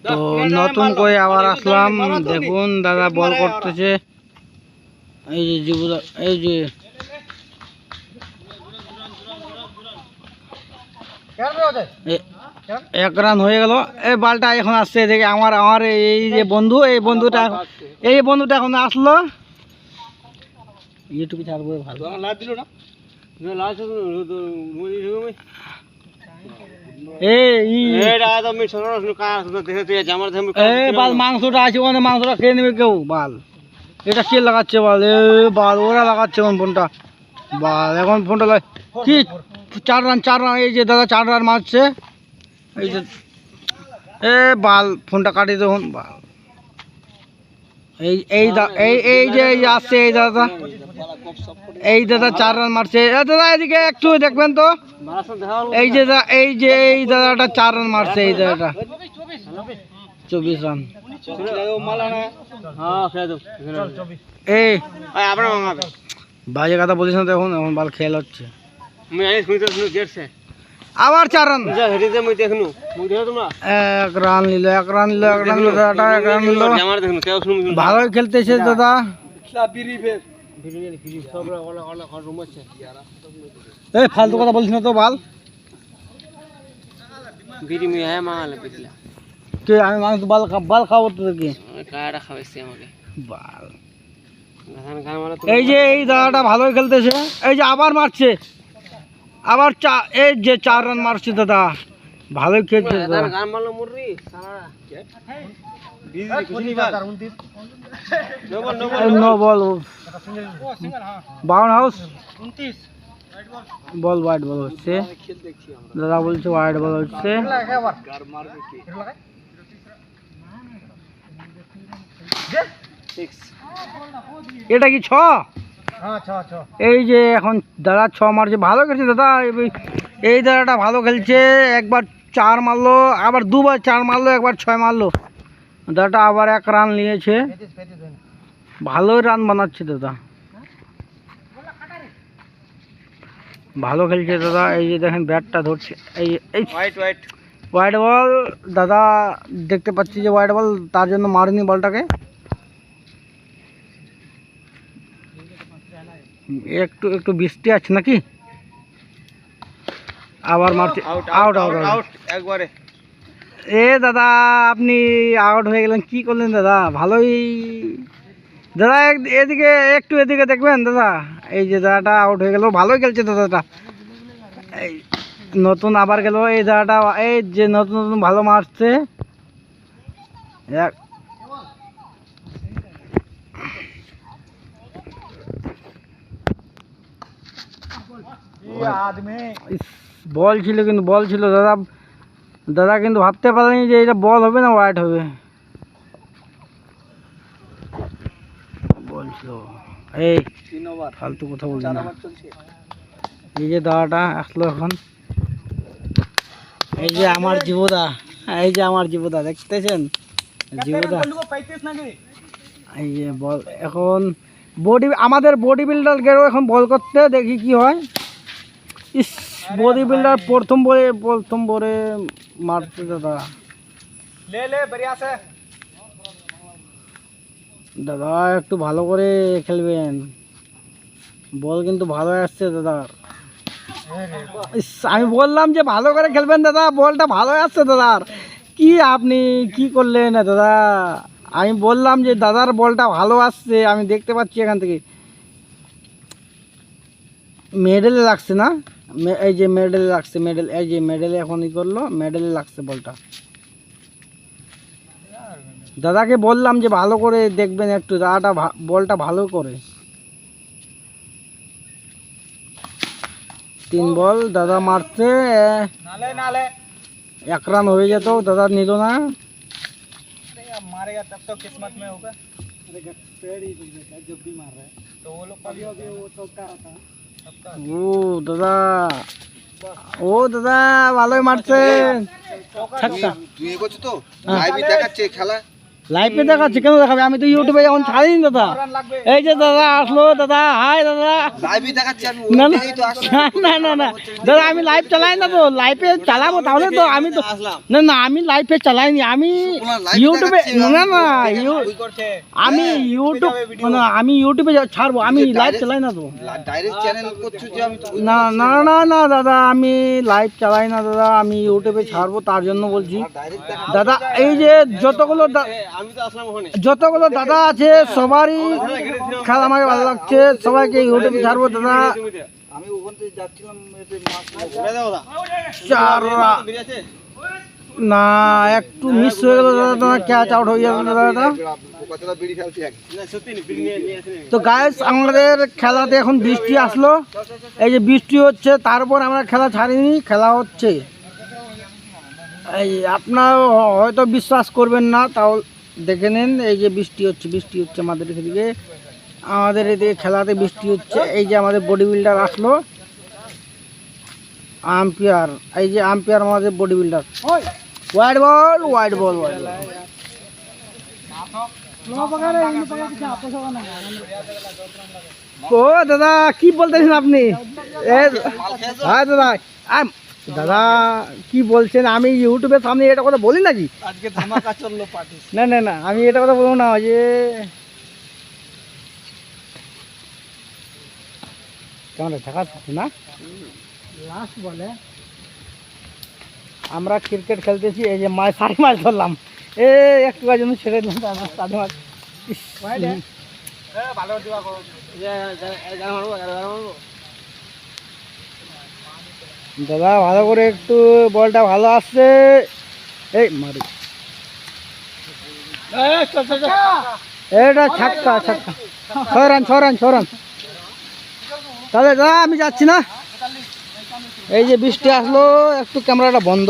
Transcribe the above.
তো নতুন করে আবার আসলাম, দেখুন দাদা বল করতেছে। এই যে জীবদা, এই যে এক রান হয়ে গেল। এই বলটা এখন আসছে, দেখে আমার আমার এই যে বন্ধু, এই বন্ধুটা এখন আসলো। ইউটিউবে ছাড়বো, ভালো লাইভ দিল না। মাংসটা আছে, মাংসটা খেয়ে নেবে কেউ। বাল এটা কে লাগাচ্ছে? বাল এ বাল ওরা লাগাচ্ছে এখন ফোনটা। বাল এখন ফোনটা কি 4 রান, এই যে দাদা 4 রান মারছে। এই যে এ বাল ফোনটা কাটিয়ে দেখুন। বাল এই এই এই যে আসছে এই দাদা 4 রান মারছে। দাদা এদিকে একটু দেখবেন তো। এই যে এই দাদাটা 4 রান মারছে। এই দাদাটা 24 রান। এই বাজে কথা বলিস না, দেখুন এখন বাল খেল হচ্ছে। আবার 4 রান, 1 রান নিল, 1 রান নিল, 1 রান নিল দাদাটা, 1 রান নিল। ভালোই খেলতেছে দাদা। এই ফালতু কথা বলিস না তো। বাল কে আমি মাংস বাল খাবো তো কি? বাল এই যে এই দাদাটা ভালোই খেলতেছে। এই যে আবার মারছে, আবার এই যে 4 রান মারছে দাদা, ভালোই খেলছে দাদা। নো বল, বাউন হাউস বল, ওয়াইড বল হচ্ছে দাদা, বলছে ওয়াইড বল হচ্ছে। এটা কি 6? এই যে এখন দাদা 6 মারছে, ভালো খেলছে দাদা। এই দাদাটা ভালো খেলছে, একবার 4 মারলো, আবার দুবার 4 মারলো, একবার 6 মারলো। দাদাটা আবার 1 রান নিয়েছে, ভালোই রান বানাচ্ছে দাদা, ভালো খেলছে দাদা। এই যে দেখেন ব্যাটটা ধরছে, এই ওয়াইড বল দাদা, দেখতে পাচ্ছি যে ওয়াইড বল, তার জন্য মারিনি বলটাকে। একটু একটু বৃষ্টি আছে নাকি, আবার মারছে। আউট একবারে। এ দাদা আপনি আউট হয়ে গেলেন, কি করলেন দাদা? ভালোই দাদা, এদিকে একটু এদিকে দেখবেন দাদা। এই যে দাদাটা আউট হয়ে গেল, ভালোই খেলছে দাদাটা। এই নতুন আবার গেল এই দাদাটা, এই যে নতুন নতুন ভালো মারছে। বল ছিল, কিন্তু বল ছিল দাদা, দাদা কিন্তু ভাবতে পারেনি যে এটা বল হবে না ওয়াইড হবে। বল ছিল। এই ফালতু কথা বলছি না। এই যে দাদাটা আসলো এখন, এই যে আমার জীবদা, এই যে আমার জীবদা দেখতেছেন, জীবদা। এই যে বল এখন আমাদের বডি বিল্ডার গেল এখন বল করতে, দেখি কি হয়। ইস বডি বিল্ডার প্রথম বলে মারছে দাদা। দাদা একটু ভালো করে খেলবেন, বল কিন্তু ভালো আসছে দাদা। আমি বললাম যে ভালো করে খেলবেন দাদা, বলটা ভালো আসছে দাদার, কি আপনি কি করলেন না দাদা? আমি বললাম যে দাদার বলটা ভালো আসছে, আমি দেখতে পাচ্ছি এখান থেকে। মেডেলে লাগছে না, এই যে মেডেলে লাগছে, মেডেল, এই যে মেডেলে এখন ই করলো, মেডেলে লাগছে বলটা। দাদাকে বললাম যে ভালো করে দেখবেন একটু, দাদাটা বলটা ভালো করে। 3 বল দাদা মারছে, 1 রান হয়ে যেত, দাদা নিল না। ও দাদা ভালোই মারছেন। দেখাচ্ছে খেলা লাইভে দেখাচ্ছে, কেন দেখাবে? আমি তো ইউটিউবে এখন ছাড়িনি দাদা। এই যে দাদা আসলো, দাদা হাই দাদা। না না না না দাদা, আমি লাইভ চালাই না তো, লাইভে চালাবো তাহলে তো। আমি তো না না, আমি লাইভে চালাইনি, আমি ইউটিউবে না না আমি ইউটিউব মানে আমি ইউটিউবে ছাড়বো, আমি লাইভ চালাই না তো। না না না না দাদা, আমি লাইভ চালাই না দাদা, আমি ইউটিউবে ছাড়বো তার জন্য বলছি দাদা। এই যে যতগুলো দাদা আছে সবারই খেলা আমাকে ভালো লাগছে, সবাইকে ইউটিউবে ছাড়বো দাদা। না একটু মিস হয়ে গেল দাদা, তোমার ক্যাচ আউট হয়ে গেল দাদা। তো গাইস, আমাদের খেলাতে এখন বৃষ্টি আসলো, এই যে বৃষ্টি হচ্ছে, তারপর আমরা খেলা ছাড়িনি, খেলা হচ্ছে। এই আপনার হয়তো বিশ্বাস করবেন না, তাও দেখে নেন। এই যে বৃষ্টি হচ্ছে, বৃষ্টি হচ্ছে আমাদের এদিকে, আমাদের এদিকে খেলাতে বৃষ্টি হচ্ছে। এই যে আমাদের বডি বিল্ডার আসলো, আম্পায়ার, এই যে আম্পায়ার আমাদের body builder. Wide ball, wide ball, wide ball. ও দাদা কি বলতেছেন আপনি? হ্যাঁ দাদা, দাদা কি বলছেন? আমি ইউটিউবের সামনে এটা কথা বলি নাকি? আজকে ধামাকা চললো পার্টি। না না না, আমি এটা কথা বলবো না। যে কেমন থাকা না লাস্ট বলে আমরা ক্রিকেট খেলতেছি, এই যে মাছ 4 মাছ ধরলাম, একটু জন্য ছেড়ে দিলাম সাড়ে মাছ। দাদা ভালো করে একটু, বলটা ভালো আসছে, এই মারি, এটা ছাক্কা ছাক্কা, 6 রান 6 রান 6 রান। তাহলে দাদা আমি যাচ্ছি না, এই যে বৃষ্টি আসলো, একটু ক্যামেরাটা বন্ধ।